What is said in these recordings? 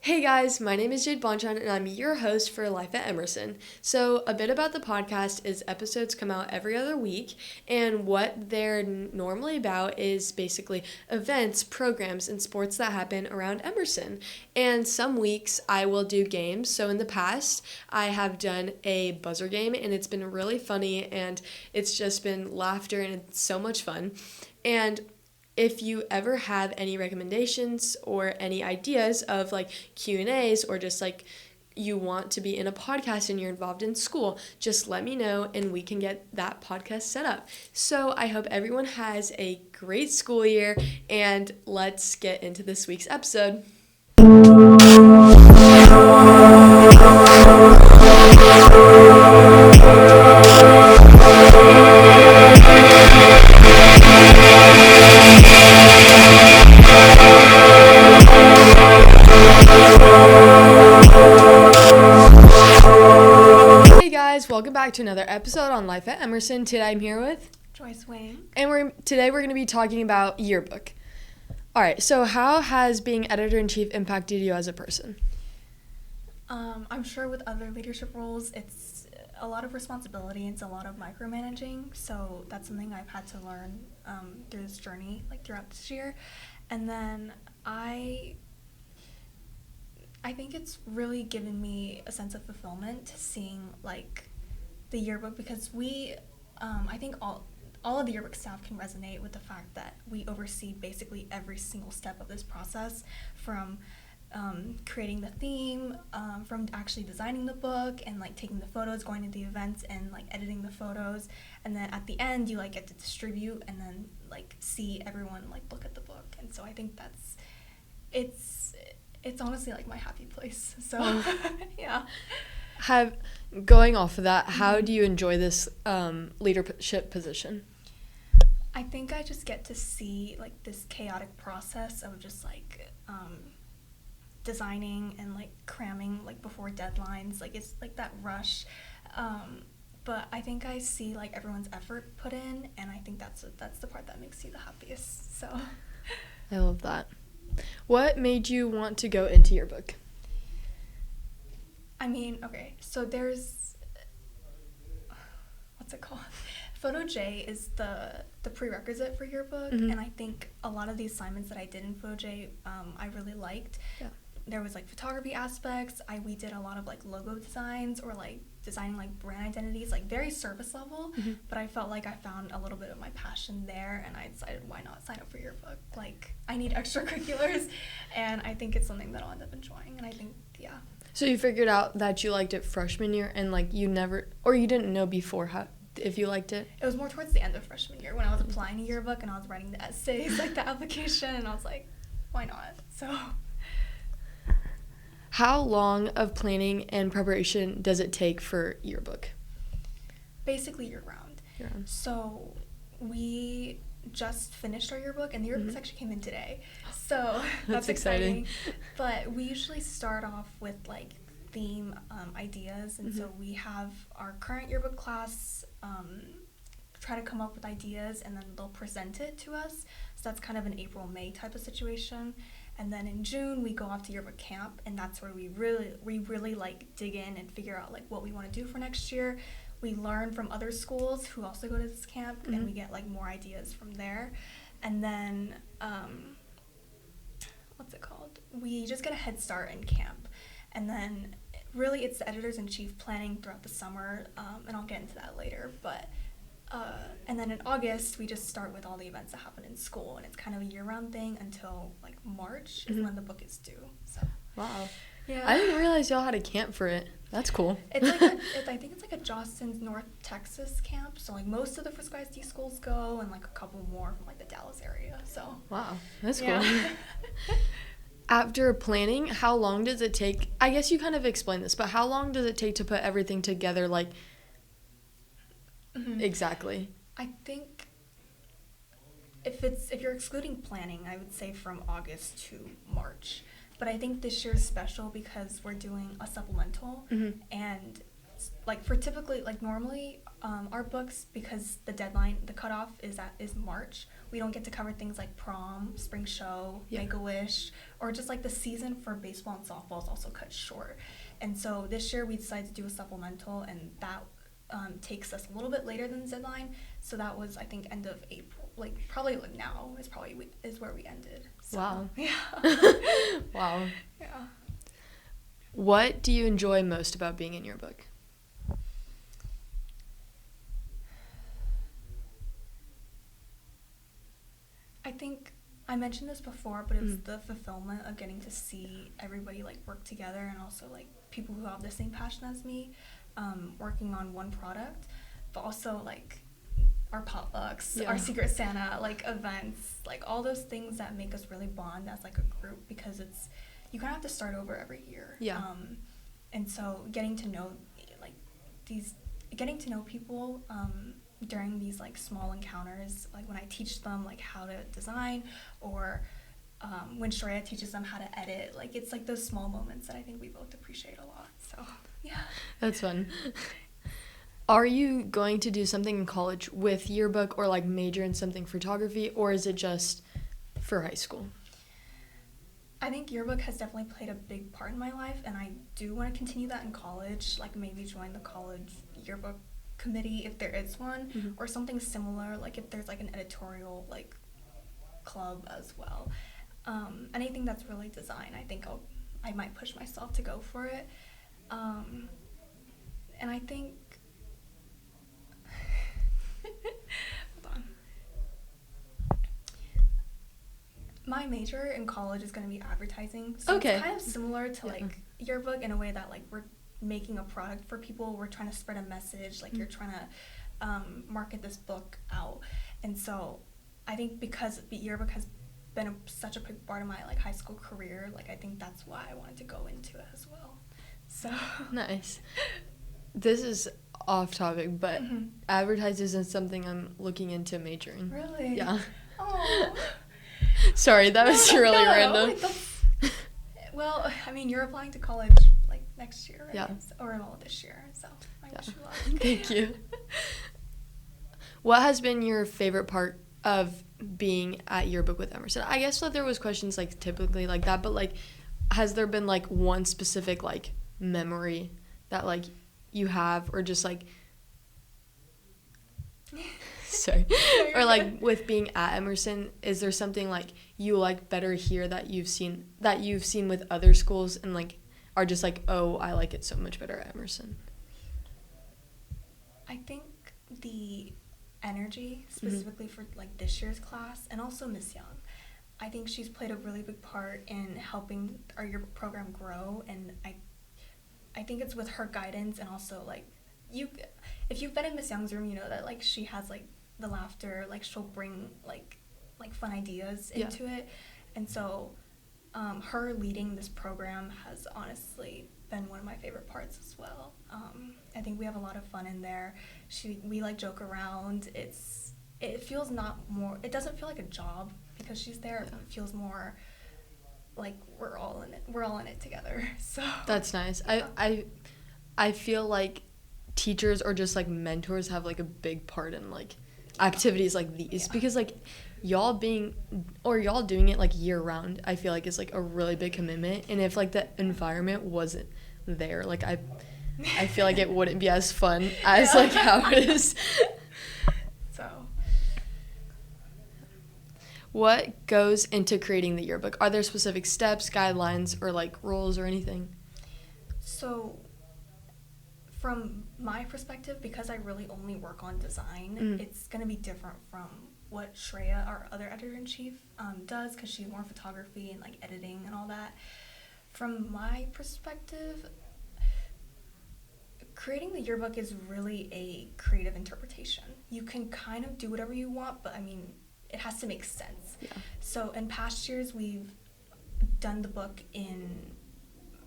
Hey guys, my name is Jade Bontron and I'm your host for Life at Emerson. So, a bit about the podcast is episodes come out every other week, and what they're normally about is basically events, programs, and sports that happen around Emerson. And some weeks I will do games. So, in the past, I have done a buzzer game and it's been really funny and it's just been laughter and it's so much fun. And if you ever have any recommendations or any ideas of like Q&As or just like you want to be in a podcast and you're involved in school, just let me know and we can get that podcast set up. So I hope everyone has a great school year, and let's get into this week's episode. Welcome back to another episode on Life at Emerson. Today I'm here with Joyce Wang. And today we're going to be talking about Yearbook. All right, so how has being editor-in-chief impacted you as a person? I'm sure with other leadership roles, it's a lot of responsibility. It's a lot of micromanaging. So that's something I've had to learn through this journey, like throughout this year. And then I think it's really given me a sense of fulfillment seeing like the yearbook, because I think all of the yearbook staff can resonate with the fact that we oversee basically every single step of this process, from creating the theme, from actually designing the book and like taking the photos, going to the events and like editing the photos, and then at the end you like get to distribute and then like see everyone like look at the book. And so I think it's honestly like my happy place. So yeah. Going off of that, how do you enjoy this leadership position? I think I just get to see like this chaotic process of just like designing and like cramming like before deadlines. Like it's like that rush. But I think I see like everyone's effort put in, and I think that's the part that makes you the happiest. So I love that. What made you want to go into Yearbook? I mean, okay, so there's, what's it called? Photo J is the prerequisite for Yearbook, and I think a lot of the assignments that I did in Photo J, I really liked. Yeah. There was like photography aspects. We did a lot of like logo designs or like designing like brand identities, like very surface level, but I felt like I found a little bit of my passion there, and I decided why not sign up for Yearbook. Like I need extracurriculars, and I think it's something that I'll end up enjoying, and I think, yeah. So you figured out that you liked it freshman year, and like you didn't know before if you liked it? It was more towards the end of freshman year when I was applying to Yearbook and I was writing the essays, like the application, and I was like, why not? So how long of planning and preparation does it take for Yearbook? Basically year-round. So we just finished our yearbook, and the yearbooks actually came in today. So that's exciting. But we usually start off with like theme ideas, and so we have our current yearbook class try to come up with ideas, and then they'll present it to us. So that's kind of an April-May type of situation. And then in June we go off to yearbook camp, and that's where we really like dig in and figure out like what we want to do for next year. We learn from other schools who also go to this camp, and we get like more ideas from there. And then what's it called? We just get a head start in camp, and then really it's the editors-in-chief planning throughout the summer, and I'll get into that later. But and then in August we just start with all the events that happen in school, and it's kind of a year-round thing until like March is when the book is due. So wow. Yeah. I didn't realize y'all had a camp for it. That's cool. It's like I think it's like a Jostens, North Texas camp. So like most of the Frisco ISD schools go, and like a couple more from like the Dallas area. So wow, that's cool. After planning, how long does it take? I guess you kind of explained this, but how long does it take to put everything together? Like exactly. I think if you're excluding planning, I would say from August to March. But I think this year is special because we're doing a supplemental, and like for typically, like normally our books, because the deadline, the cutoff is March, we don't get to cover things like prom, spring show, Make-A-Wish, or just like the season for baseball and softball is also cut short. And so this year we decided to do a supplemental, and that takes us a little bit later than the deadline. So that was, I think, end of April. Like probably like now is where we ended. So, wow. Yeah. Wow. Yeah. What do you enjoy most about being in Yearbook? I think I mentioned this before, but it was the fulfillment of getting to see everybody like work together, and also like people who have the same passion as me, working on one product, but also like our potlucks, our Secret Santa like events, like all those things that make us really bond as like a group, because you kind of have to start over every year. And so getting to know people during these like small encounters, like when I teach them like how to design, or when Shreya teaches them how to edit, like it's like those small moments that I think we both appreciate a lot. So yeah, that's fun. Are you going to do something in college with Yearbook, or like major in something photography, or is it just for high school? I think Yearbook has definitely played a big part in my life, and I do want to continue that in college, like maybe join the college yearbook committee if there is one, or something similar, like if there's like an editorial like club as well. Anything that's really design, I think I might push myself to go for it. And I think hold on. My major in college is going to be advertising, so it's kind of similar to like Yearbook in a way that like we're making a product for people. We're trying to spread a message, like you're trying to market this book out. And so I think because the Yearbook has been such a big part of my like high school career, like I think that's why I wanted to go into it as well. So nice. This is off topic, but advertising isn't something I'm looking into majoring. Really? Yeah. Oh. Sorry, that was really random. Well, I mean, you're applying to college like next year, right? Yeah. Or this year, so I wish you luck. Thank you. What has been your favorite part of being at Yearbook with Emerson? I guess that there was questions like typically like that, but like has there been like one specific like memory that like you have, or just like sorry, or like with being at Emerson, is there something like you like better here that you've seen with other schools, and like are just like, oh, I like it so much better at Emerson? I think the energy specifically for like this year's class, and also Miss Young, I think she's played a really big part in helping our yearbook program grow, and I think it's with her guidance, and also like if you've been in Miss Young's room, you know that like she has like the laughter, like she'll bring like fun ideas into it. And so her leading this program has honestly been one of my favorite parts as well. I think we have a lot of fun in there. We like joke around. It doesn't feel like a job because she's there. It feels more like we're all in it together. So that's nice. I feel like teachers or just like mentors have like a big part in like activities like these, because like y'all doing it like year round, I feel like is like a really big commitment, and if like the environment wasn't there, like I feel like it wouldn't be as fun as like how it is. So what goes into creating the yearbook? Are there specific steps, guidelines, or like rules or anything? So from my perspective, because I really only work on design, it's going to be different from what Shreya, our other editor-in-chief, does, because she's more photography and like editing and all that. From my perspective, creating the yearbook is really a creative interpretation. You can kind of do whatever you want, but I mean, it has to make sense. Yeah. So in past years, we've done the book in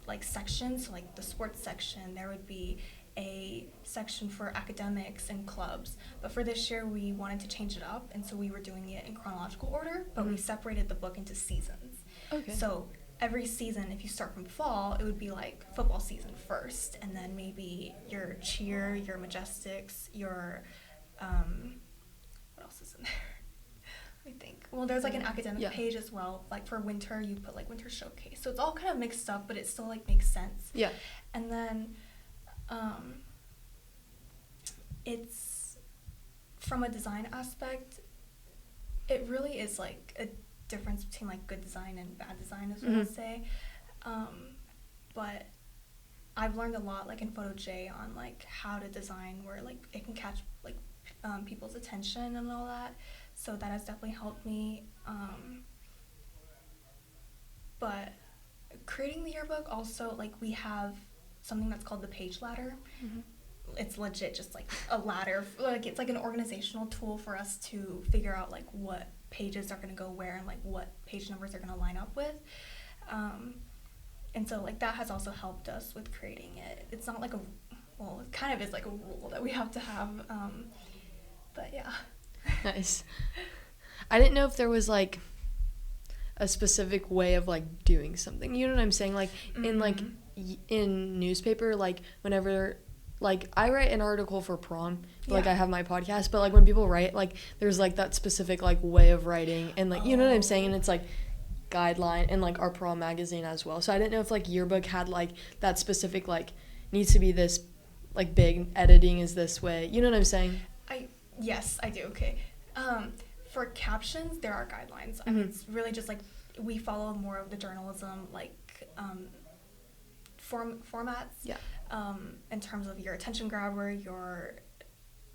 like sections. So like the sports section, there would be a section for academics and clubs, but for this year we wanted to change it up, and so we were doing it in chronological order, but we separated the book into seasons. Okay. So every season, if you start from fall, it would be like football season first, and then maybe your cheer, your majestics, your what else is in there? Let me think. Well, there's like an academic page as well. Like for winter, you put like winter showcase. So it's all kind of mixed up, but it still like makes sense. Yeah. And then it's from a design aspect, it really is like a difference between like good design and bad design, is what I'll say. But I've learned a lot like in Photo J on like how to design where like it can catch like people's attention and all that. So that has definitely helped me. But creating the yearbook also, like, we have something that's called the page ladder. It's legit just like a ladder, like it's like an organizational tool for us to figure out like what pages are going to go where and like what page numbers are going to line up with. And so like that has also helped us with creating it. It's not like well, it kind of is like a rule that we have to have, but yeah. Nice. I didn't know if there was like a specific way of like doing something, you know what I'm saying, like in like in newspaper, like whenever like I write an article for prom, like I have my podcast, but like when people write, like there's like that specific like way of writing, and like you know what I'm saying, and it's like guideline, and like our prom magazine as well. So I didn't know if like yearbook had like that specific like needs to be this like big, editing is this way, you know what I'm saying? Yes, I do. Okay. For captions, there are guidelines. I mean, it's really just like we follow more of the journalism like formats. Yeah. In terms of your attention grabber, your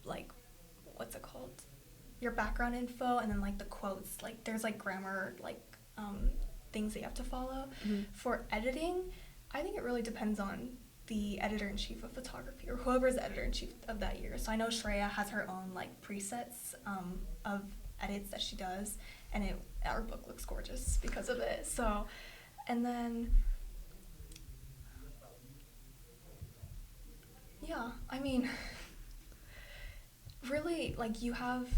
like what's it called? Your background info, and then like the quotes. Like there's like grammar like things that you have to follow. For editing, I think it really depends on the editor-in-chief of photography or whoever's the editor-in-chief of that year. So I know Shreya has her own like presets of edits that she does, and our book looks gorgeous because of it. So, and then yeah, I mean, really, like you have,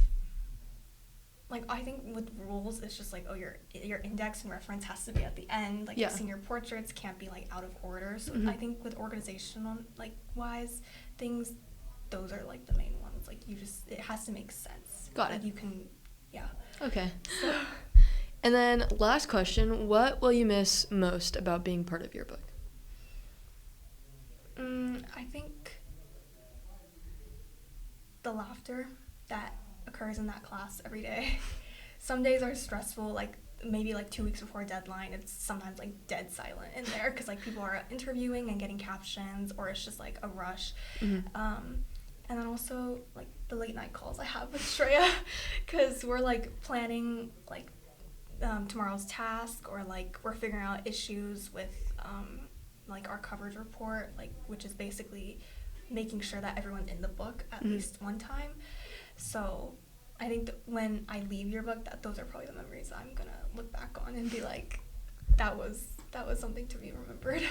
like I think with rules, it's just like, oh, your index and reference has to be at the end. Like your senior portraits can't be like out of order. So I think with organizational like wise things, those are like the main ones. Like it has to make sense. Got like it. You can, yeah. Okay. And then last question, what will you miss most about being part of Yearbook? I think the laughter that occurs in that class every day. Some days are stressful, like maybe like 2 weeks before deadline, it's sometimes like dead silent in there because like people are interviewing and getting captions, or it's just like a rush. And then also like the late night calls I have with Shreya, because we're like planning like tomorrow's task, or like we're figuring out issues with like our coverage report, like which is basically making sure that everyone's in the book at least one time. So I think that when I leave Yearbook, that those are probably the memories I'm gonna look back on and be like, that was something to be remembered.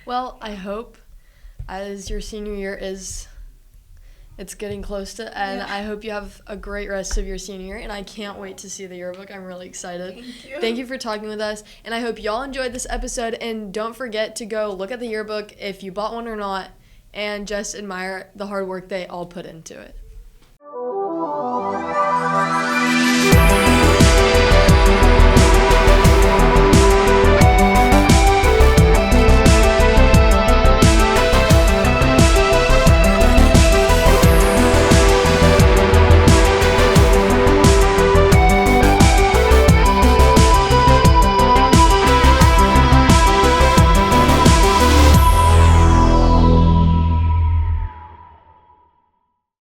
Well, I hope as your senior year it's getting close to end, I hope you have a great rest of your senior year, and I can't wait to see the yearbook. I'm really excited. Thank you for talking with us, and I hope y'all enjoyed this episode, and don't forget to go look at the yearbook if you bought one or not, and just admire the hard work they all put into it.